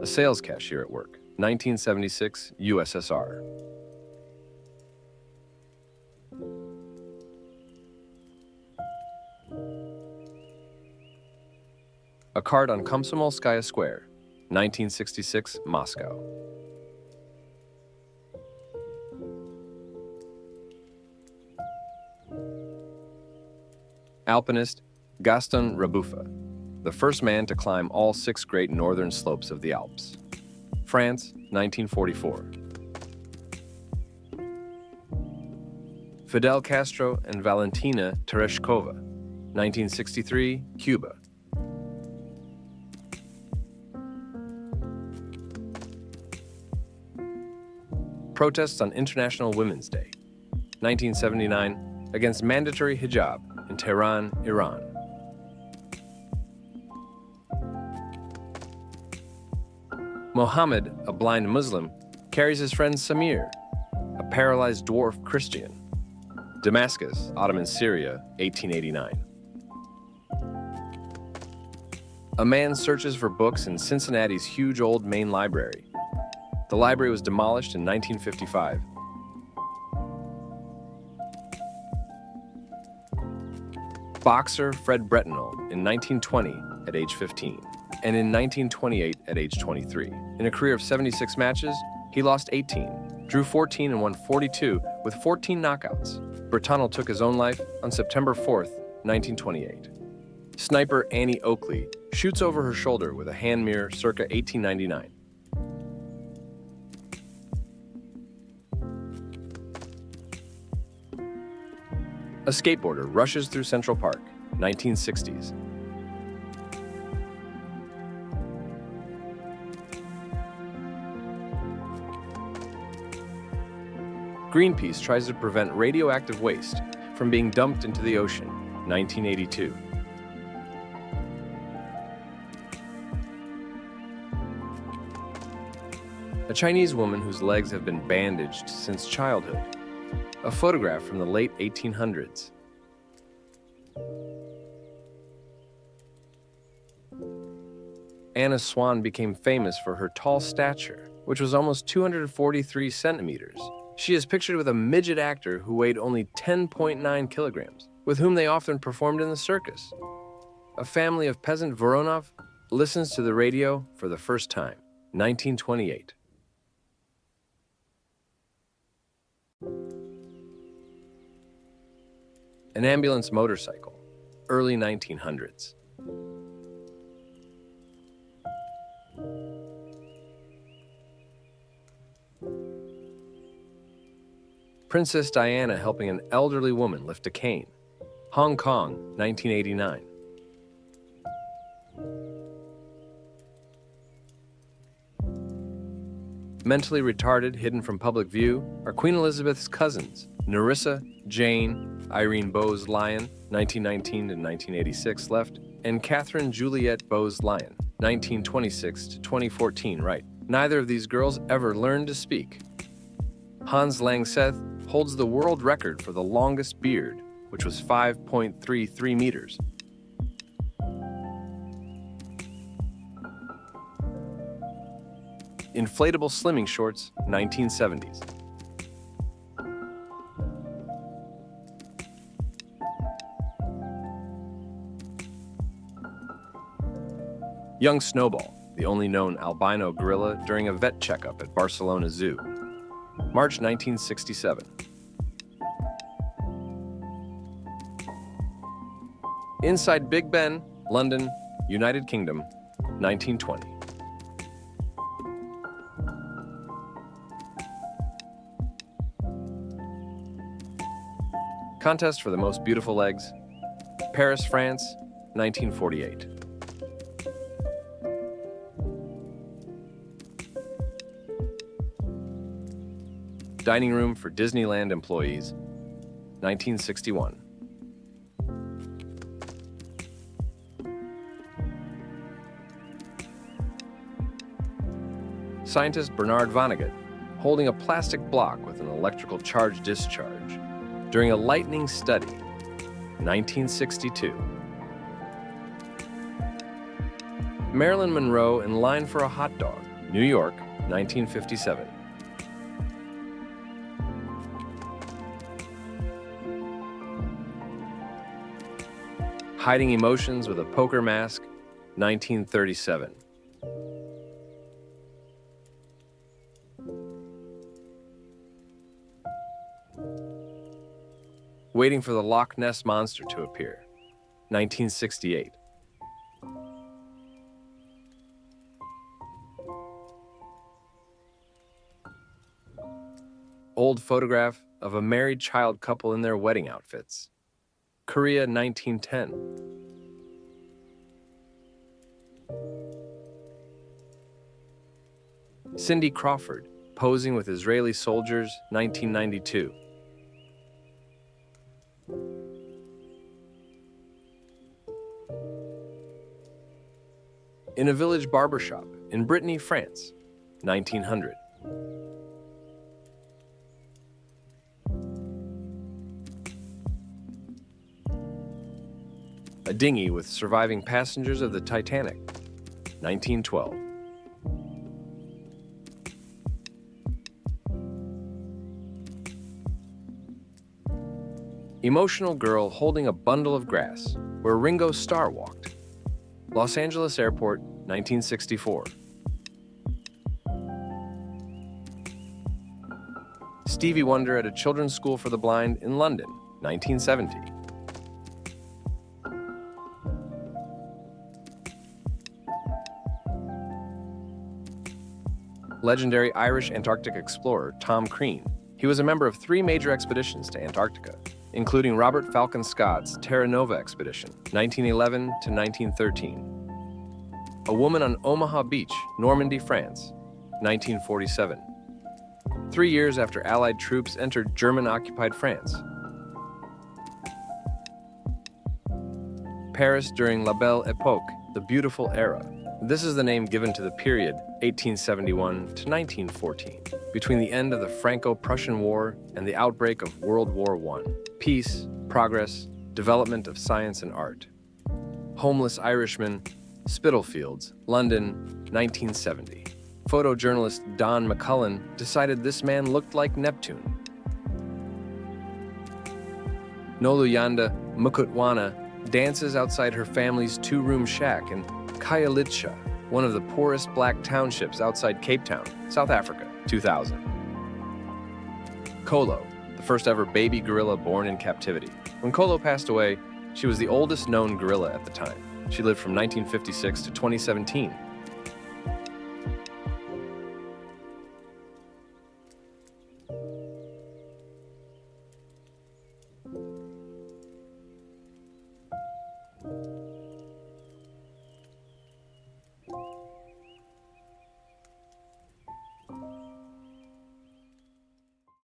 a sales cashier at work. 1976, USSR. A card on Komsomolskaya Square. 1966, Moscow. Alpinist Gaston Rebuffa, the first man to climb all 6 great northern slopes of the Alps. France, 1944. Fidel Castro and Valentina Tereshkova, 1963, Cuba. Protests on International Women's Day, 1979, against mandatory hijab in Tehran, Iran. Mohammed, a blind Muslim, carries his friend Samir, a paralyzed dwarf Christian. Damascus, Ottoman Syria, 1889. A man searches for books in Cincinnati's huge old main library. The library was demolished in 1955. Boxer Fred Brettnell in 1920 at age 15, and in 1928 at age 23. In a career of 76 matches, he lost 18, drew 14 and won 42 with 14 knockouts. Brettnell took his own life on September 4th, 1928. Sniper Annie Oakley shoots over her shoulder with a hand mirror circa 1899. A skateboarder rushes through Central Park, 1960s. Greenpeace tries to prevent radioactive waste from being dumped into the ocean, 1982. A Chinese woman whose legs have been bandaged since childhood. A photograph from the late 1800s. Anna Swan became famous for her tall stature, which was almost 243 centimeters. She is pictured with a midget actor who weighed only 10.9 kilograms, with whom they often performed in the circus. A family of peasant Voronov listens to the radio for the first time, 1928. An ambulance motorcycle, early 1900s. Princess Diana helping an elderly woman lift a cane, Hong Kong, 1989. Mentally retarded, hidden from public view, are Queen Elizabeth's cousins, Nerissa, Jane, Irene Bowes-Lyon, 1919 to 1986 left, and Catherine Juliette Bowes-Lyon, 1926 to 2014 right. Neither of these girls ever learned to speak. Hans Langseth holds the world record for the longest beard, which was 5.33 meters. Inflatable slimming shorts, 1970s. Young Snowball, the only known albino gorilla during a vet checkup at Barcelona Zoo. March 1967. Inside Big Ben, London, United Kingdom, 1920. Contest for the most beautiful legs, Paris, France, 1948. Dining room for Disneyland employees, 1961. Scientist Bernard Vonnegut holding a plastic block with an electrical charge discharge during a lightning study, 1962. Marilyn Monroe in line for a hot dog, New York, 1957. Hiding emotions with a poker mask, 1937. Waiting for the Loch Ness Monster to appear, 1968. Old photograph of a married child couple in their wedding outfits, Korea, 1910. Cindy Crawford, posing with Israeli soldiers, 1992. In a village barbershop in Brittany, France, 1900. A dinghy with surviving passengers of the Titanic, 1912. Emotional girl holding a bundle of grass where Ringo Starr walked, Los Angeles Airport, 1964. Stevie Wonder at a children's school for the blind in London, 1970. Legendary Irish Antarctic explorer Tom Crean. He was a member of 3 major expeditions to Antarctica, including Robert Falcon Scott's Terra Nova expedition, 1911 to 1913. A Woman on Omaha Beach, Normandy, France, 1947. 3 years after Allied troops entered German-occupied France. Paris during La Belle Époque, the Beautiful Era. This is the name given to the period 1871 to 1914, between the end of the Franco-Prussian War and the outbreak of World War I. Peace, progress, development of science and art. Homeless Irishman, Spitalfields, London, 1970. Photojournalist Don McCullen decided this man looked like Neptune. Noluyanda Mukutwana dances outside her family's 2-room shack in Khayelitsha, one of the poorest black townships outside Cape Town, South Africa, 2000. Kolo, the first ever baby gorilla born in captivity. When Kolo passed away, she was the oldest known gorilla at the time. She lived from 1956 to 2017.